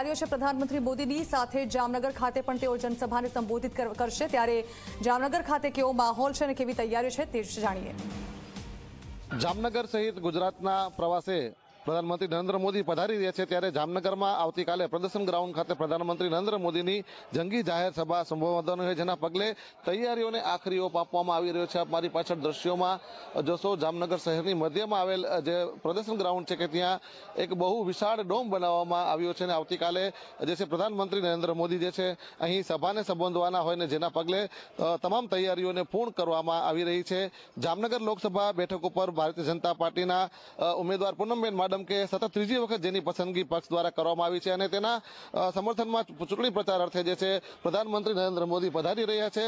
તૈયારીઓ છે પ્રધાનમંત્રી મોદીની સાથે જામનગર ખાતે પણ તેઓ જનસભાને સંબોધિત કરશે, ત્યારે જામનગર ખાતે કેવો માહોલ છે અને કેવી તૈયારીઓ છે તે જાણીએ। જામનગર સહિત ગુજરાતના પ્રવાસે પ્રધાનમંત્રી નરેન્દ્ર મોદી પધારી રહ્યા છે, ત્યારે જામનગરમાં આવતીકાલે પ્રદર્શન ગ્રાઉન્ડ ખાતે પ્રધાનમંત્રી નરેન્દ્ર મોદીની જંગી જાહેર સભા સંબોધવાની છે, જેના પગલે તૈયારીઓને આખરી ઓપ આપવામાં આવી રહ્યો છે। આપ મારી પાછળ દ્રશ્યોમાં જોશો, જામનગર શહેરની મધ્યમાં આવેલ જે પ્રદર્શન ગ્રાઉન્ડ છે કે ત્યાં એક બહુ વિશાળ ડોમ બનાવવામાં આવ્યો છે અને આવતીકાલે જે છે પ્રધાનમંત્રી નરેન્દ્ર મોદી જે છે અહીં સભાને સંબોધવાના હોય ને જેના પગલે તમામ તૈયારીઓને પૂર્ણ કરવામાં આવી રહી છે। જામનગર લોકસભા બેઠક ઉપર ભારતીય જનતા પાર્ટીના ઉમેદવાર પૂનમબેન માડમ કે સતત ત્રીજી વખત જેની પસંદગી પક્ષ દ્વારા કરવામાં આવી છે અને તેના સમર્થનમાં ચૂંટણી પ્રચાર અર્થે જે છે પ્રધાનમંત્રી નરેન્દ્ર મોદી પધારી રહ્યા છે,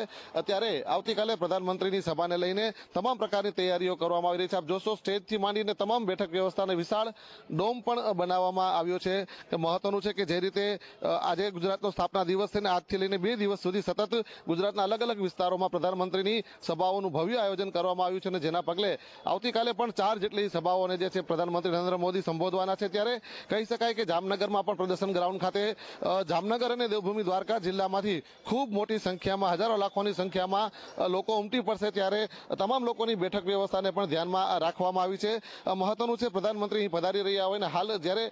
ત્યારે આવતીકાલે પ્રધાનમંત્રીની સભાને લઈને તમામ પ્રકારની તૈયારીઓ કરવામાં આવી રહી છે। આપ જોશો, સ્ટેજથી માંડીને તમામ બેઠક વ્યવસ્થાને વિશાળ ડોમ પણ બનાવવામાં આવ્યો છે। મહત્વનું છે કે જે રીતે આજે ગુજરાતનો સ્થાપના દિવસ છે ને આજથી લઈને 2 દિવસ સુધી સતત ગુજરાતના અલગ અલગ વિસ્તારોમાં પ્રધાનમંત્રીની સભાઓનું ભવ્ય આયોજન કરવામાં આવ્યું છે અને જેના પગલે આવતીકાલે પણ 4 જેટલી સભાઓને જે છે પ્રધાનમંત્રી નરેન્દ્ર મોદી સંબોધવાના છે। ત્યારે કહી શકાય કે જામનગરમાં પણ પ્રદર્શન ગ્રાઉન્ડ ખાતે જામનગર અને દેવભૂમિ દ્વારકા જિલ્લામાંથી ખૂબ મોટી સંખ્યામાં, હજારો લાખોની સંખ્યામાં લોકો ઉમટી પડશે, ત્યારે તમામ લોકોની બેઠક વ્યવસ્થાને પણ ધ્યાનમાં રાખવામાં આવી છે। મહત્વનું છે પ્રધાનમંત્રી અહીં પધારી રહ્યા હોય ને હાલ જ્યારે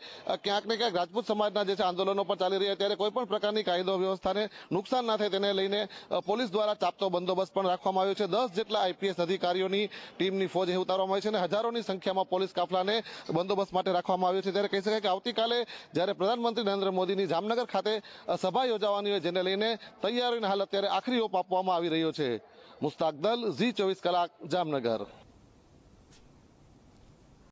ક્યાંક ને ક્યાંક રાજપૂત સમાજના જે છે આંદોલનો પણ ચાલી રહ્યા, ત્યારે કોઈ પણ પ્રકારની કાયદો વ્યવસ્થાને નુકસાન ના થાય તેને લઈને પોલીસ દ્વારા ચાપતો બંદોબસ્ત પણ રાખવામાં આવ્યો છે। 10 જેટલા આઈપીએસ અધિકારીઓની ટીમની ફોજ ઉતારવામાં આવી છે અને હજારોની સંખ્યામાં પોલીસ કાફલાને બંદોબસ્ત માટે રાખવામાં આવ્યો છે। ત્યારે કહી શકાય કે આવતીકાલે જ્યારે પ્રધાનમંત્રી નરેન્દ્ર મોદીની જામનગર ખાતે સભા યોજાવાની હોય જેને લઈને તૈયારીઓને હાલ અત્યારે આખરી ઓપ આપવામાં આવી રહ્યો છે। મુસ્તાક દલ, Zee 24 કલાક, જામનગર।